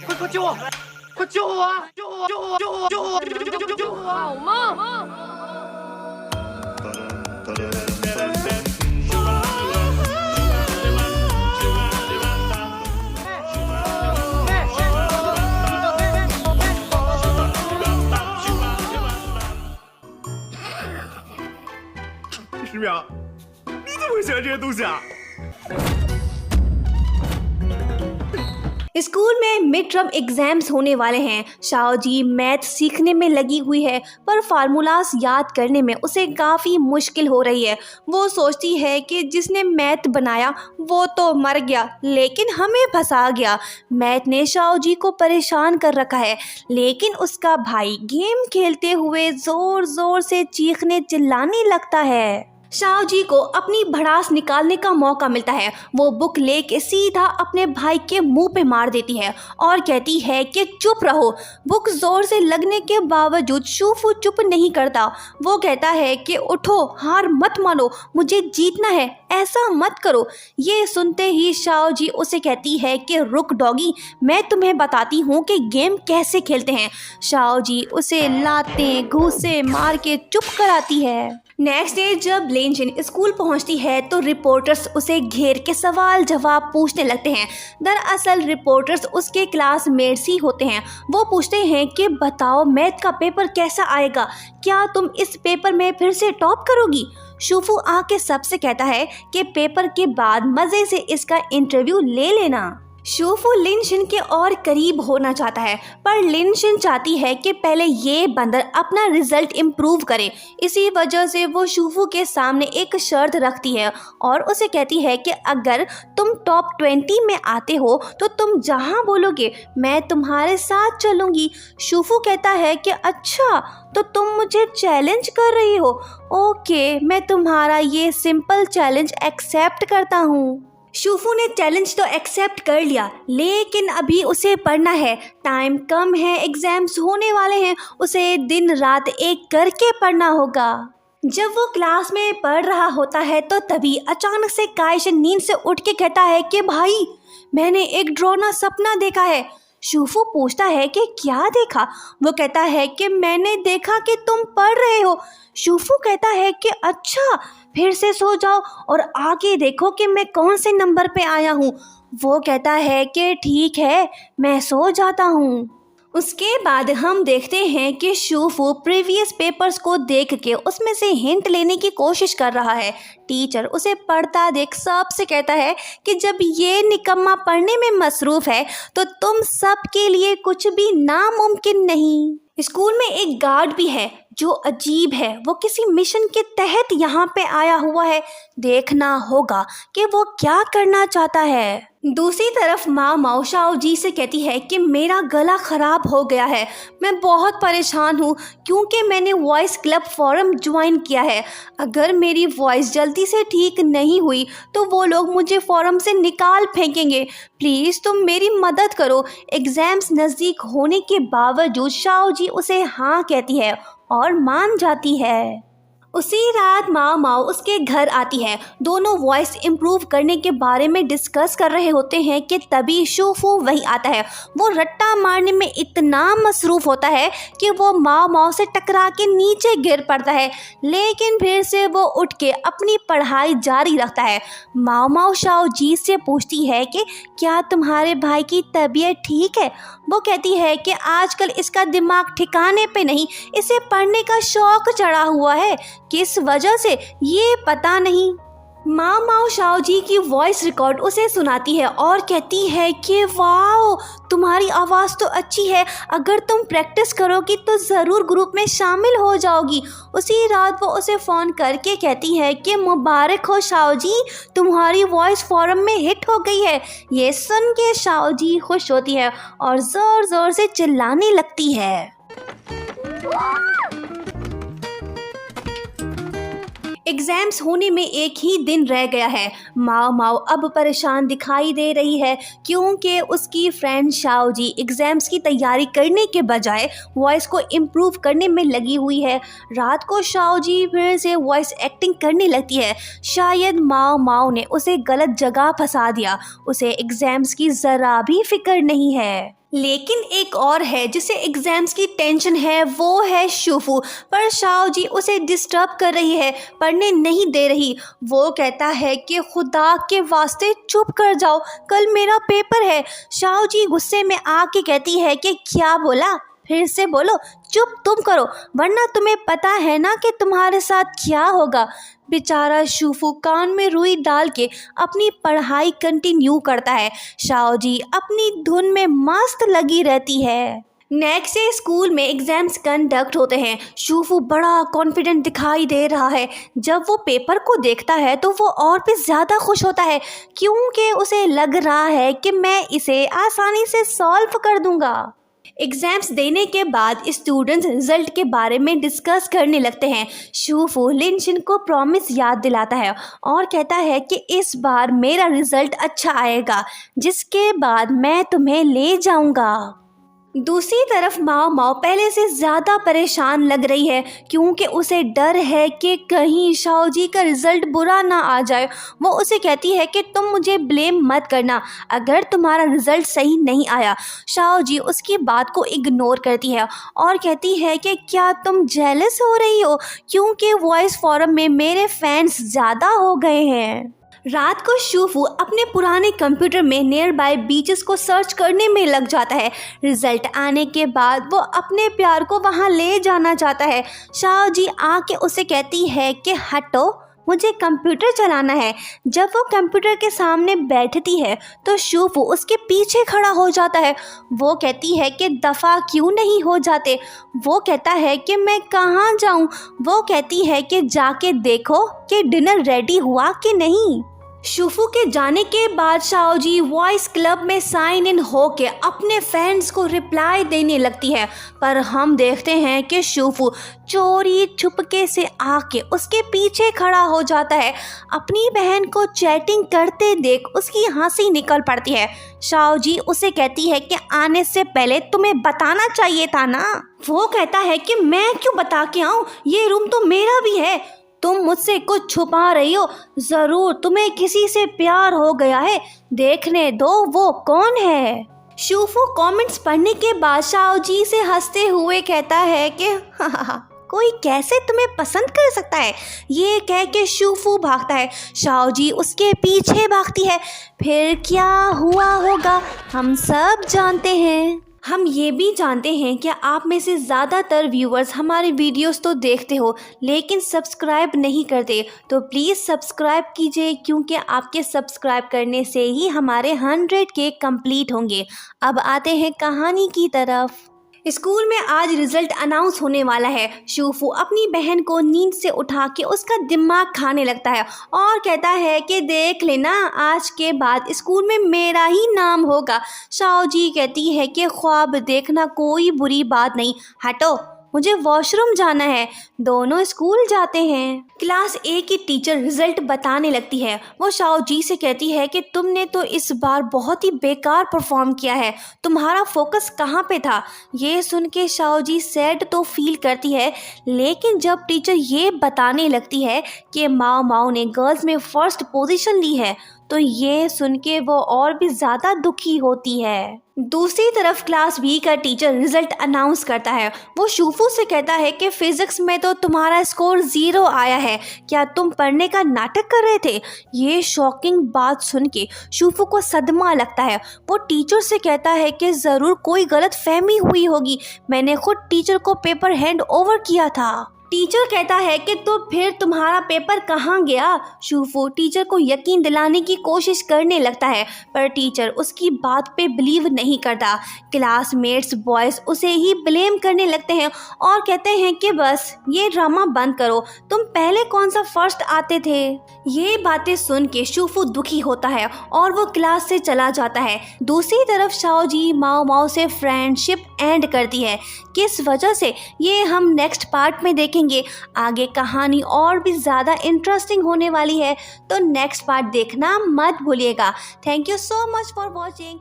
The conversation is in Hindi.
快救我！快救我啊！救我！救我！救我！救我！救我！好吗？石淼，你怎么会喜欢这些东西啊？ स्कूल में मिड टर्म एग्जाम्स होने वाले हैं। शाओजी मैथ सीखने में लगी हुई है, पर फार्मूलाज याद करने में उसे काफ़ी मुश्किल हो रही है। वो सोचती है कि जिसने मैथ बनाया वो तो मर गया, लेकिन हमें फंसा गया। मैथ ने शाओजी को परेशान कर रखा है, लेकिन उसका भाई गेम खेलते हुए ज़ोर ज़ोर से चीखने चिल्लाने लगता है। शाओजी को अपनी भड़ास निकालने का मौका मिलता है। वो बुक लेके सीधा अपने भाई के मुंह पे मार देती है और कहती है कि चुप रहो। बुक जोर से लगने के बावजूद शूफू चुप नहीं करता। वो कहता है कि उठो, हार मत मानो, मुझे जीतना है, ऐसा मत करो। ये सुनते ही शाओजी उसे कहती है कि रुक डॉगी, मैं तुम्हें बताती हूँ कि गेम कैसे खेलते हैं। शाओजी उसे लातें घूंसे मार के चुप कराती है। नेक्स्ट डे जब लेनशिन स्कूल पहुंचती है तो रिपोर्टर्स उसे घेर के सवाल जवाब पूछने लगते हैं। दरअसल रिपोर्टर्स उसके क्लासमेट्स ही होते हैं। वो पूछते हैं कि बताओ मैथ का पेपर कैसा आएगा, क्या तुम इस पेपर में फिर से टॉप करोगी। शूफू आके सबसे कहता है कि पेपर के बाद मज़े से इसका इंटरव्यू ले लेना। शूफू लिनशिन के और करीब होना चाहता है, पर लिनशिन चाहती है कि पहले ये बंदर अपना रिजल्ट इम्प्रूव करे। इसी वजह से वो शूफू के सामने एक शर्त रखती है और उसे कहती है कि अगर तुम टॉप 20 में आते हो तो तुम जहाँ बोलोगे मैं तुम्हारे साथ चलूँगी। शूफू कहता है कि अच्छा, तो तुम मुझे चैलेंज कर रही हो। ओके, मैं तुम्हारा ये सिंपल चैलेंज एक्सेप्ट करता हूँ। शूफू ने चैलेंज तो एक्सेप्ट कर लिया, लेकिन अभी उसे पढ़ना है। टाइम कम है, एग्जाम्स होने वाले हैं, उसे दिन रात एक करके पढ़ना होगा। जब वो क्लास में पढ़ रहा होता है तो तभी अचानक से काइशन नींद से उठ के कहता है कि भाई, मैंने एक डरावना सपना देखा है। शूफू पूछता है कि क्या देखा। वो कहता है कि मैंने देखा कि तुम पढ़ रहे हो। शूफू कहता है कि अच्छा, फिर से सो जाओ और आगे देखो कि मैं कौन से नंबर पे आया हूँ। वो कहता है कि ठीक है, मैं सो जाता हूँ। उसके बाद हम देखते हैं कि शूफू प्रीवियस पेपर्स को देख के उसमें से हिंट लेने की कोशिश कर रहा है। टीचर उसे पढ़ता देख सबसे कहता है कि जब ये निकम्मा पढ़ने में मसरूफ़ है तो तुम सब के लिए कुछ भी नामुमकिन नहीं। स्कूल में एक गार्ड भी है जो अजीब है। वो किसी मिशन के तहत यहाँ पे आया हुआ है। देखना होगा कि वो क्या करना चाहता है। दूसरी तरफ माओ माओ शाओजी से कहती है कि मेरा गला ख़राब हो गया है, मैं बहुत परेशान हूँ क्योंकि मैंने वॉइस क्लब फोरम ज्वाइन किया है। अगर मेरी वॉइस जल्दी से ठीक नहीं हुई तो वो लोग मुझे फोरम से निकाल फेंकेंगे। प्लीज़ तुम मेरी मदद करो। एग्ज़ाम्स नज़दीक होने के बावजूद शाओजी उसे हाँ कहती है और मान जाती है। उसी रात माओ माओ उसके घर आती है। दोनों वॉइस इम्प्रूव करने के बारे में डिस्कस कर रहे होते हैं कि तभी शूफू वहीं आता है। वो रट्टा मारने में इतना मसरूफ़ होता है कि वो माओ माओ से टकरा के नीचे गिर पड़ता है, लेकिन फिर से वो उठ के अपनी पढ़ाई जारी रखता है। माओ माओ शाओजी से पूछती है कि क्या तुम्हारे भाई की तबीयत ठीक है। वो कहती है कि आजकल इसका दिमाग ठिकाने पे नहीं, इसे पढ़ने का शौक चढ़ा हुआ है, किस वजह से ये पता नहीं। माओ माओ शाओजी की वॉइस रिकॉर्ड उसे सुनाती है और कहती है कि वाओ, तुम्हारी आवाज़ तो अच्छी है, अगर तुम प्रैक्टिस करोगी तो ज़रूर ग्रुप में शामिल हो जाओगी। उसी रात वो उसे फ़ोन करके कहती है कि मुबारक हो शाओजी, तुम्हारी वॉइस फोरम में हिट हो गई है। ये सुन के शाओजी खुश होती है और ज़ोर ज़ोर से चिल्लाने लगती है। एग्ज़ाम्स होने में एक ही दिन रह गया है। माओ माओ अब परेशान दिखाई दे रही है क्योंकि उसकी फ्रेंड शाओजी एग्ज़ाम्स की तैयारी करने के बजाय वॉइस को इम्प्रूव करने में लगी हुई है। रात को शाओजी फिर से वॉइस एक्टिंग करने लगती है। शायद माओ माओ ने उसे गलत जगह फंसा दिया। उसे एग्ज़ाम्स की ज़रा भी फिक्र नहीं है। लेकिन एक और है जिसे एग्जाम्स की टेंशन है, वो है शूफू। पर शाओ जी उसे डिस्टर्ब कर रही है, पढ़ने नहीं दे रही। वो कहता है कि खुदा के वास्ते चुप कर जाओ, कल मेरा पेपर है। शाओ जी गुस्से में आके कहती है कि क्या बोला, फिर से बोलो, चुप तुम करो, वरना तुम्हें पता है ना कि तुम्हारे साथ क्या होगा। बेचारा शूफू कान में रुई डाल के अपनी पढ़ाई कंटिन्यू करता है। शाओ जी अपनी धुन में मस्त लगी रहती है। नेक्स्ट डे स्कूल में एग्जाम्स कंडक्ट होते हैं। शूफू बड़ा कॉन्फिडेंट दिखाई दे रहा है। जब वो पेपर को देखता है तो वो और भी ज़्यादा खुश होता है, क्योंकि उसे लग रहा है कि मैं इसे आसानी से सॉल्व कर दूंगा। एग्जाम्स देने के बाद स्टूडेंट्स रिजल्ट के बारे में डिस्कस करने लगते हैं। शूफू लिनशिन को प्रॉमिस याद दिलाता है और कहता है कि इस बार मेरा रिजल्ट अच्छा आएगा, जिसके बाद मैं तुम्हें ले जाऊंगा। दूसरी तरफ माओ माओ पहले से ज़्यादा परेशान लग रही है, क्योंकि उसे डर है कि कहीं शाओ जी का रिज़ल्ट बुरा ना आ जाए। वो उसे कहती है कि तुम मुझे ब्लेम मत करना अगर तुम्हारा रिज़ल्ट सही नहीं आया। शाओ जी उसकी बात को इग्नोर करती है और कहती है कि क्या तुम जेलस हो रही हो, क्योंकि वॉइस फोरम में मेरे फैंस ज़्यादा हो गए हैं। रात को शूफू अपने पुराने कंप्यूटर में नियर बाय बीचेस को सर्च करने में लग जाता है। रिजल्ट आने के बाद वो अपने प्यार को वहाँ ले जाना चाहता है। शाओ जी आके उसे कहती है कि हटो, मुझे कंप्यूटर चलाना है। जब वो कंप्यूटर के सामने बैठती है तो शूफू उसके पीछे खड़ा हो जाता है। वो कहती है कि दफ़ा क्यों नहीं हो जाते। वो कहता है कि मैं कहाँ जाऊँ। वो कहती है कि जाके देखो कि डिनर रेडी हुआ कि नहीं। शूफू के जाने के बाद शाओ जी वॉइस क्लब में साइन इन होके अपने फैंस को रिप्लाई देने लगती है, पर हम देखते हैं कि शूफू चोरी छुपके से आके उसके पीछे खड़ा हो जाता है। अपनी बहन को चैटिंग करते देख उसकी हंसी निकल पड़ती है। शाओ जी उसे कहती है कि आने से पहले तुम्हें बताना चाहिए था ना। वो कहता है कि मैं क्यों बता के आऊँ, ये रूम तो मेरा भी है, तुम मुझसे कुछ छुपा रही हो। ज़रूर तुम्हें किसी से प्यार हो गया है, देखने दो वो कौन है। शूफू कमेंट्स पढ़ने के बाद शाओ जी से हंसते हुए कहता है कि कोई कैसे तुम्हें पसंद कर सकता है। ये कह के शूफू भागता है। शाओ जी उसके पीछे भागती है। फिर क्या हुआ होगा हम सब जानते हैं। हम ये भी जानते हैं कि आप में से ज़्यादातर व्यूअर्स हमारे वीडियोस तो देखते हो लेकिन सब्सक्राइब नहीं करते, तो प्लीज़ सब्सक्राइब कीजिए, क्योंकि आपके सब्सक्राइब करने से ही हमारे 100K कंप्लीट होंगे। अब आते हैं कहानी की तरफ। स्कूल में आज रिजल्ट अनाउंस होने वाला है। शूफू अपनी बहन को नींद से उठा के उसका दिमाग खाने लगता है और कहता है कि देख लेना, आज के बाद स्कूल में मेरा ही नाम होगा। शाओ जी कहती है कि ख्वाब देखना कोई बुरी बात नहीं, हटो मुझे वॉशरूम जाना है। दोनों स्कूल जाते हैं। क्लास ए की टीचर रिजल्ट बताने लगती है। वो शाओ जी से कहती है कि तुमने तो इस बार बहुत ही बेकार परफॉर्म किया है, तुम्हारा फोकस कहाँ पे था। ये सुन के शाओ जी सैड तो फील करती है, लेकिन जब टीचर ये बताने लगती है कि माओ माओ ने गर्ल्स में फर्स्ट पोजीशन ली है तो ये सुन के वो और भी ज़्यादा दुखी होती है। दूसरी तरफ क्लास बी का टीचर रिजल्ट अनाउंस करता है। वो शूफू से कहता है कि फिजिक्स में तो तुम्हारा स्कोर 0 आया है, क्या तुम पढ़ने का नाटक कर रहे थे। ये शॉकिंग बात सुन के शूफू को सदमा लगता है। वो टीचर से कहता है कि ज़रूर कोई गलत फहमी हुई होगी, मैंने खुद टीचर को पेपर हैंड ओवर किया था। टीचर कहता है कि तो फिर तुम्हारा पेपर कहाँ गया। शूफू टीचर को यकीन दिलाने की कोशिश करने लगता है, पर टीचर उसकी बात पे बिलीव नहीं करता। क्लासमेट्स बॉयज़ उसे ही ब्लेम करने लगते हैं और कहते हैं कि बस ये ड्रामा बंद करो, तुम पहले कौन सा फर्स्ट आते थे। ये बातें सुन के शूफू दुखी होता है और वो क्लास से चला जाता है। दूसरी तरफ शाओ जी माओ माओ से फ्रेंडशिप एंड करती है। किस वजह से ये हम नेक्स्ट पार्ट में देखेंगे। आगे कहानी और भी ज़्यादा इंटरेस्टिंग होने वाली है, तो नेक्स्ट पार्ट देखना मत भूलिएगा। Thank you so much for watching.